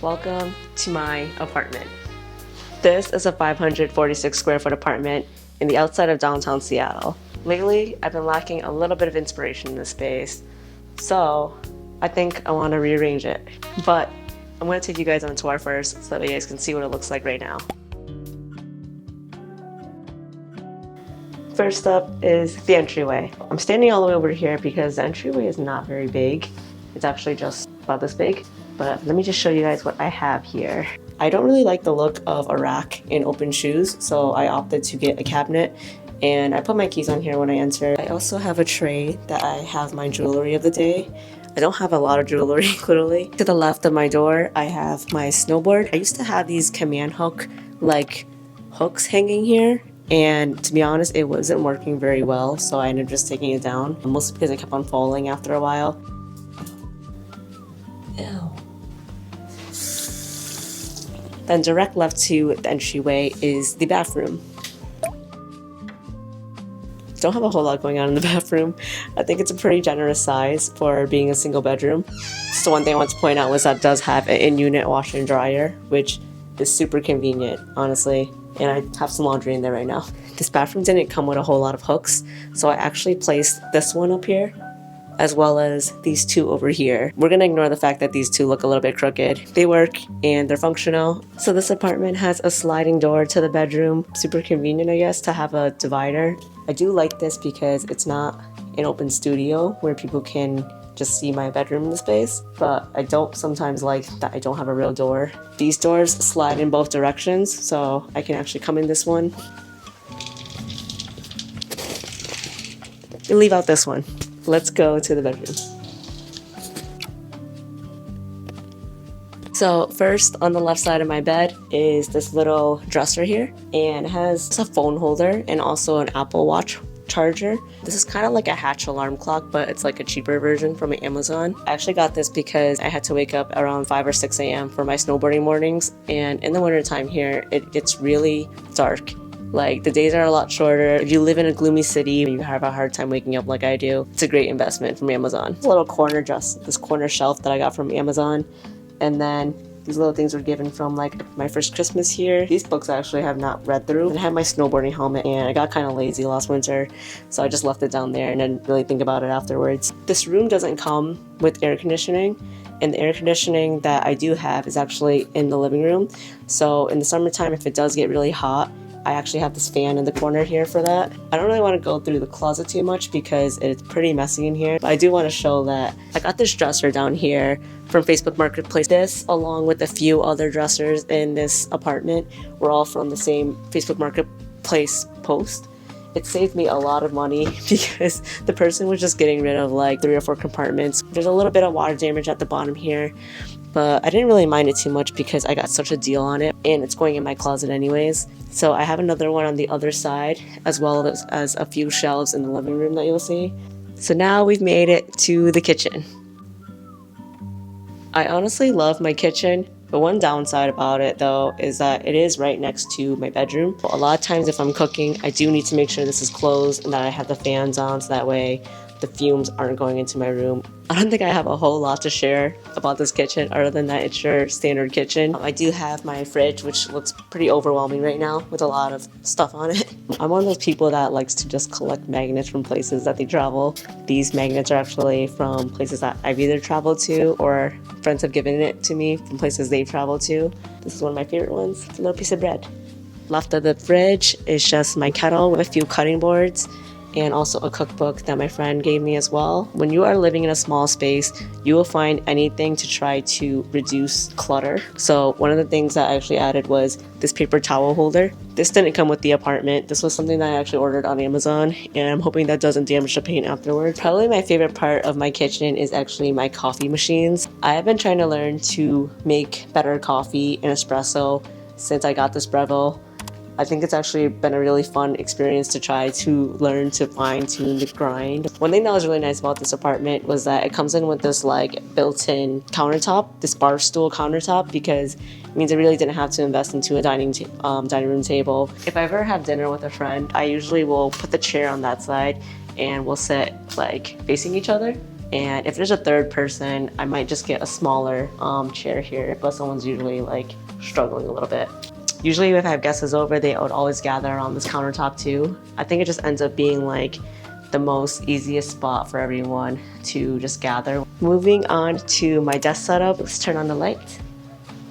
Welcome to my apartment. This is a 546 square foot apartment in the outside of downtown Seattle. Lately, I've been lacking a little bit of inspiration in this space, so I think I want to rearrange it. But I'm going to take you guys on a tour first so that you guys can see what it looks like right now. First up is the entryway. I'm standing all the way over here because the entryway is not very big. It's actually just about this big. But let me just show you guys what I have here. I don't really like the look of a rack and open shoes, so I opted to get a cabinet, and I put my keys on here when I enter. I also have a tray that I have my jewelry of the day. I don't have a lot of jewelry, clearly. To the left of my door, I have my snowboard. I used to have these command hook like hooks hanging here, and to be honest, it wasn't working very well, so I ended up just taking it down, mostly because it kept on falling after a while. Ew. Then direct left to the entryway is the bathroom. Don't have a whole lot going on in the bathroom. I think it's a pretty generous size for being a single bedroom. So one thing I want to point out was that it does have an in-unit washer and dryer, which is super convenient, honestly. And I have some laundry in there right now. This bathroom didn't come with a whole lot of hooks, so I actually placed this one up here, as well as these two over here. We're gonna ignore the fact that these two look a little bit crooked. They work and they're functional. So this apartment has a sliding door to the bedroom. Super convenient, I guess, to have a divider. I do like this because it's not an open studio where people can just see my bedroom in the space, but I don't sometimes like that I don't have a real door. These doors slide in both directions, so I can actually come in this one and leave out this one. Let's go to the bedroom. So first, on the left side of my bed is this little dresser here, and it has a phone holder and also an Apple Watch charger. This is kind of like a Hatch alarm clock, but it's like a cheaper version from Amazon. I actually got this because I had to wake up around 5 or 6 a.m. for my snowboarding mornings, and in the wintertime here, it gets really dark. Like, the days are a lot shorter. If you live in a gloomy city and you have a hard time waking up like I do, it's a great investment from Amazon. This little corner this corner shelf that I got from Amazon. And then these little things were given from like my first Christmas here. These books I actually have not read through. And I had my snowboarding helmet, and I got kind of lazy last winter, so I just left it down there and didn't really think about it afterwards. This room doesn't come with air conditioning, and the air conditioning that I do have is actually in the living room. So in the summertime, if it does get really hot, I actually have this fan in the corner here for that. I don't really want to go through the closet too much because it's pretty messy in here, but I do want to show that I got this dresser down here from Facebook Marketplace. This, along with a few other dressers in this apartment, were all from the same Facebook Marketplace post. It saved me a lot of money because the person was just getting rid of like 3 or 4 compartments. There's a little bit of water damage at the bottom here, but I didn't really mind it too much because I got such a deal on it, and it's going in my closet anyways. So I have another one on the other side, as well as a few shelves in the living room that you'll see. So now we've made it to the kitchen. I honestly love my kitchen. But one downside about it, though, is that it is right next to my bedroom. A lot of times if I'm cooking, I do need to make sure this is closed and that I have the fans on, so that way the fumes aren't going into my room. I don't think I have a whole lot to share about this kitchen other than that it's your standard kitchen. I do have my fridge, which looks pretty overwhelming right now with a lot of stuff on it. I'm one of those people that likes to just collect magnets from places that they travel. These magnets are actually from places that I've either traveled to or friends have given it to me from places they've traveled to. This is one of my favorite ones. It's a little piece of bread. Left of the fridge is just my kettle with a few cutting boards, and also a cookbook that my friend gave me as well. When you are living in a small space, you will find anything to try to reduce clutter. So one of the things that I actually added was this paper towel holder. This didn't come with the apartment. This was something that I actually ordered on Amazon, and I'm hoping that doesn't damage the paint afterwards. Probably my favorite part of my kitchen is actually my coffee machines. I have been trying to learn to make better coffee and espresso since I got this Breville. I think it's actually been a really fun experience to try to learn to fine-tune the grind. One thing that was really nice about this apartment was that it comes in with this like built-in countertop, this bar stool countertop, because it means I really didn't have to invest into a dining room table. If I ever have dinner with a friend, I usually will put the chair on that side and we'll sit like facing each other. And if there's a third person, I might just get a smaller chair here, but someone's usually like struggling a little bit. Usually if I have guests over, they would always gather around this countertop too. I think it just ends up being like the most easiest spot for everyone to just gather. Moving on to my desk setup, let's turn on the light.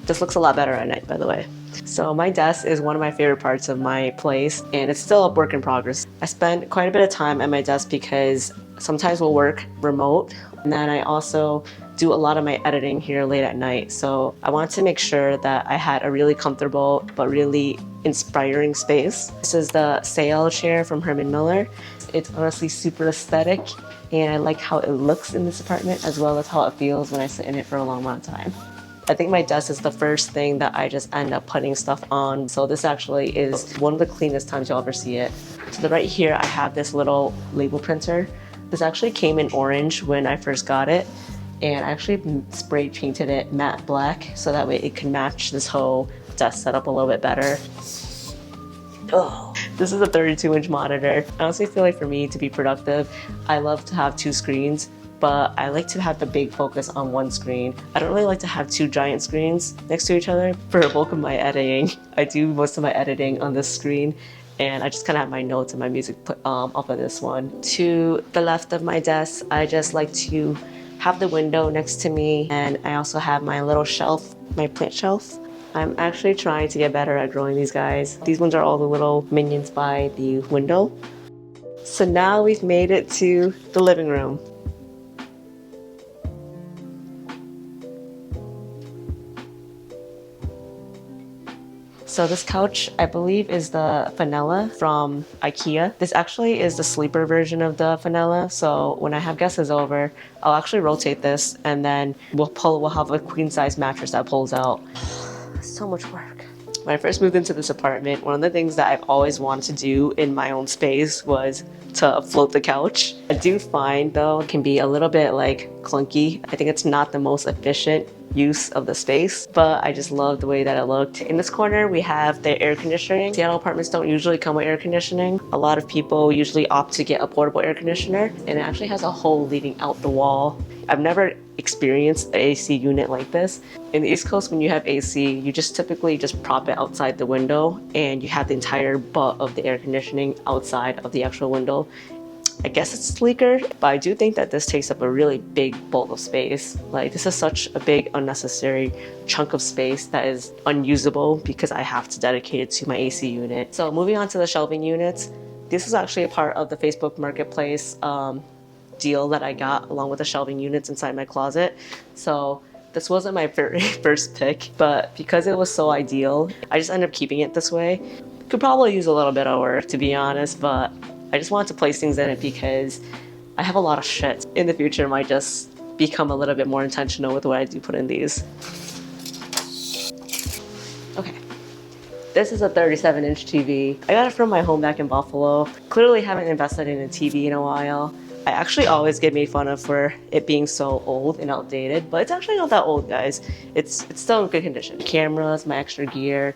This looks a lot better at night, by the way. So my desk is one of my favorite parts of my place, and it's still a work in progress. I spend quite a bit of time at my desk because sometimes we'll work remote, and then I also do a lot of my editing here late at night. So I wanted to make sure that I had a really comfortable but really inspiring space. This is the Sail chair from Herman Miller. It's honestly super aesthetic, and I like how it looks in this apartment as well as how it feels when I sit in it for a long amount of time. I think my desk is the first thing that I just end up putting stuff on. So this actually is one of the cleanest times you'll ever see it. To the right here, I have this little label printer. This actually came in orange when I first got it. And I actually spray painted it matte black so that way it can match this whole desk setup a little bit better. Oh, this is a 32-inch monitor. I honestly feel like for me to be productive, I love to have two screens, but I like to have the big focus on one screen. I don't really like to have two giant screens next to each other. For the bulk of my editing, I do most of my editing on this screen, and I just kind of have my notes and my music put up on this one. To the left of my desk, I just like to have the window next to me, and I also have my little shelf, my plant shelf. I'm actually trying to get better at growing these guys. These ones are all the little minions by the window. So now we've made it to the living room. So this couch, I believe, is the Fenella from IKEA. This actually is the sleeper version of the Fenella. So when I have guests over, I'll actually rotate this, and then we'll have a queen size mattress that pulls out. So much work. When I first moved into this apartment, one of the things that I've always wanted to do in my own space was to float the couch. I do find though it can be a little bit like clunky. I think it's not the most efficient use of the space, but I just love the way that it looked. In this corner, we have the air conditioning. Seattle apartments don't usually come with air conditioning. A lot of people usually opt to get a portable air conditioner, and it actually has a hole leading out the wall. I've never experienced an AC unit like this. In the East Coast, when you have AC, you just typically just prop it outside the window, and you have the entire butt of the air conditioning outside of the actual window. I guess it's sleeker, but I do think that this takes up a really big bulk of space. Like, this is such a big unnecessary chunk of space that is unusable because I have to dedicate it to my AC unit. So moving on to the shelving units, this is actually a part of the Facebook Marketplace deal that I got along with the shelving units inside my closet. So this wasn't my very first pick, but because it was so ideal, I just ended up keeping it this way. Could probably use a little bit of work, to be honest, but I just wanted to place things in it because I have a lot of shit. In the future, I might just become a little bit more intentional with what I do put in these. Okay. This is a 37-inch TV. I got it from my home back in Buffalo. Clearly haven't invested in a TV in a while. I actually always get made fun of for it being so old and outdated, but it's actually not that old, guys. It's still in good condition. Cameras, my extra gear,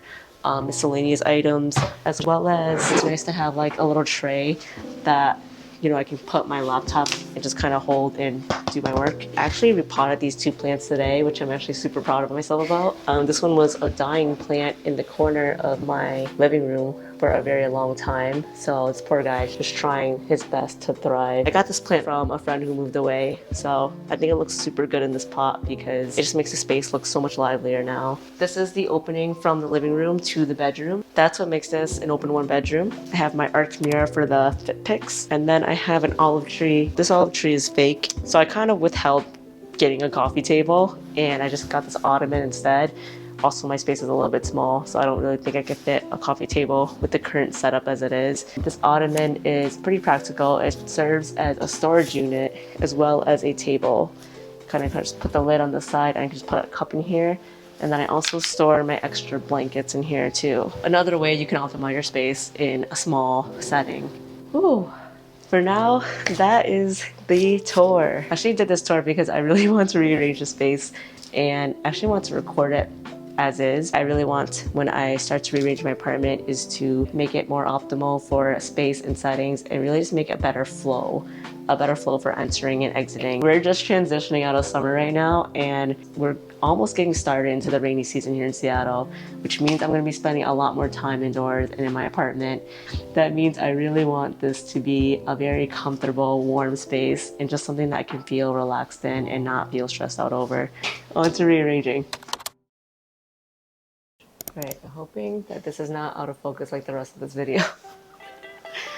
miscellaneous items, as well as it's nice to have like a little tray that, you know, I can put my laptop and just kind of hold and do my work. I actually repotted these two plants today, which I'm actually super proud of myself about. This one was a dying plant in the corner of my living room for a very long time. So this poor guy is just trying his best to thrive. I got this plant from a friend who moved away. So I think it looks super good in this pot because it just makes the space look so much livelier now. This is the opening from the living room to the bedroom. That's what makes this an open one bedroom. I have my arch mirror for the fit picks, and then I have an olive tree. This olive tree is fake, so I kind of withheld getting a coffee table, and I just got this ottoman instead. Also, my space is a little bit small, so I don't really think I could fit a coffee table with the current setup as it is. This ottoman is pretty practical. It serves as a storage unit as well as a table. Kind of just put the lid on the side, and I can just put a cup in here. And then I also store my extra blankets in here too. Another way you can optimize your space in a small setting. Ooh. For now, that is the tour. I actually did this tour because I really want to rearrange the space and actually want to record it as is. I really want, when I start to rearrange my apartment, is to make it more optimal for space and settings and really just make a better flow for entering and exiting. We're just transitioning out of summer right now, and we're almost getting started into the rainy season here in Seattle, which means I'm going to be spending a lot more time indoors and in my apartment. That means I really want this to be a very comfortable, warm space and just something that I can feel relaxed in and not feel stressed out over. On to rearranging. Right, I'm hoping that this is not out of focus like the rest of this video.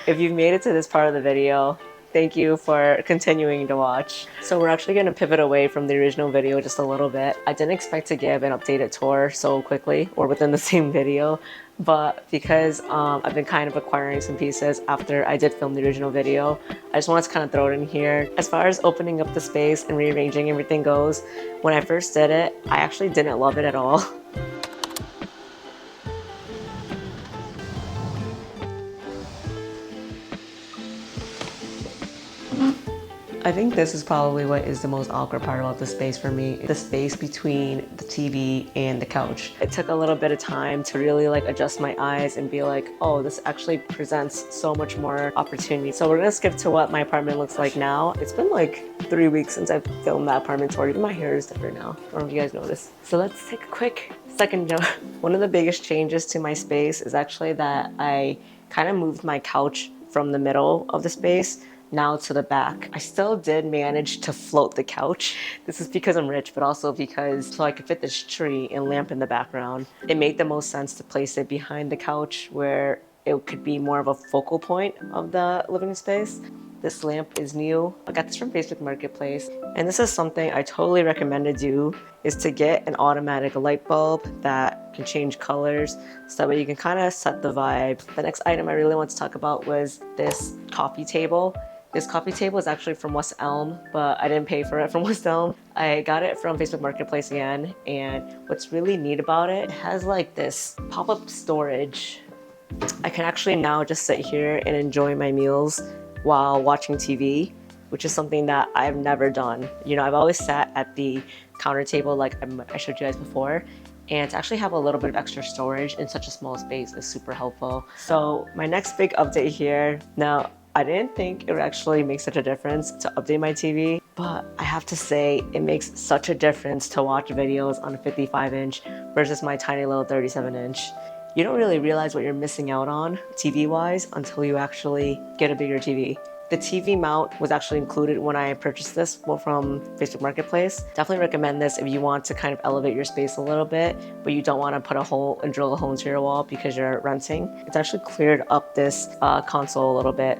If you've made it to this part of the video, thank you for continuing to watch. So we're actually going to pivot away from the original video just a little bit. I didn't expect to give an updated tour so quickly or within the same video, but because I've been kind of acquiring some pieces after I did film the original video, I just wanted to kind of throw it in here. As far as opening up the space and rearranging everything goes, when I first did it, I actually didn't love it at all. I think this is probably what is the most awkward part about the space for me. The space between the TV and the couch. It took a little bit of time to really like adjust my eyes and be like, oh, this actually presents so much more opportunity. So we're gonna skip to what my apartment looks like now. It's been like 3 weeks since I've filmed that apartment tour. Even my hair is different now. I don't know if you guys noticed. So let's take a quick second note. One of the biggest changes to my space is actually that I kind of moved my couch from the middle of the space now to the back. I still did manage to float the couch. This is because I'm rich, but also because so I could fit this tree and lamp in the background. It made the most sense to place it behind the couch where it could be more of a focal point of the living space. This lamp is new. I got this from Facebook Marketplace. And this is something I totally recommend to do, is to get an automatic light bulb that can change colors so that way you can kind of set the vibe. The next item I really want to talk about was this coffee table. This coffee table is actually from West Elm, but I didn't pay for it from West Elm. I got it from Facebook Marketplace again, and what's really neat about it, it has like this pop-up storage. I can actually now just sit here and enjoy my meals while watching TV, which is something that I've never done. You know, I've always sat at the counter table like I showed you guys before, and to actually have a little bit of extra storage in such a small space is super helpful. So my next big update here, now, I didn't think it would actually make such a difference to update my TV, but I have to say it makes such a difference to watch videos on a 55-inch versus my tiny little 37-inch. You don't really realize what you're missing out on TV-wise until you actually get a bigger TV. The TV mount was actually included when I purchased this from Facebook Marketplace. Definitely recommend this if you want to kind of elevate your space a little bit, but you don't want to put a hole and drill a hole into your wall because you're renting. It's actually cleared up this console a little bit.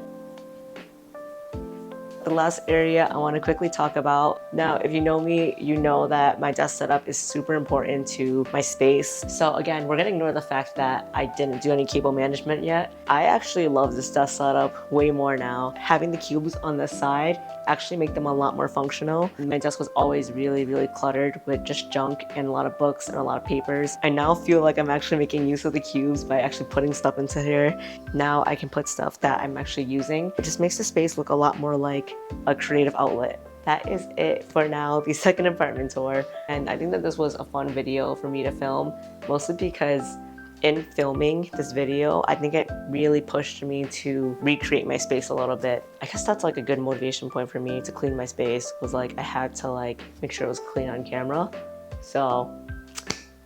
The last area I want to quickly talk about. Now, if you know me, you know that my desk setup is super important to my space. So again, we're gonna ignore the fact that I didn't do any cable management yet. I actually love this desk setup way more now. Having the cubes on the side actually make them a lot more functional. My desk was always really, really cluttered with just junk and a lot of books and a lot of papers. I now feel like I'm actually making use of the cubes by actually putting stuff into here. Now I can put stuff that I'm actually using. It just makes the space look a lot more like a creative outlet. That is it for now, the second apartment tour. And I think that this was a fun video for me to film, mostly because in filming this video, I think it really pushed me to recreate my space a little bit. I guess that's like a good motivation point for me to clean my space, was like I had to like make sure it was clean on camera. So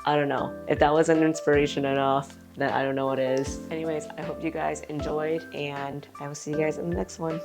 I don't know. If that wasn't inspiration enough, then I don't know what is. Anyways, I hope you guys enjoyed, and I will see you guys in the next one.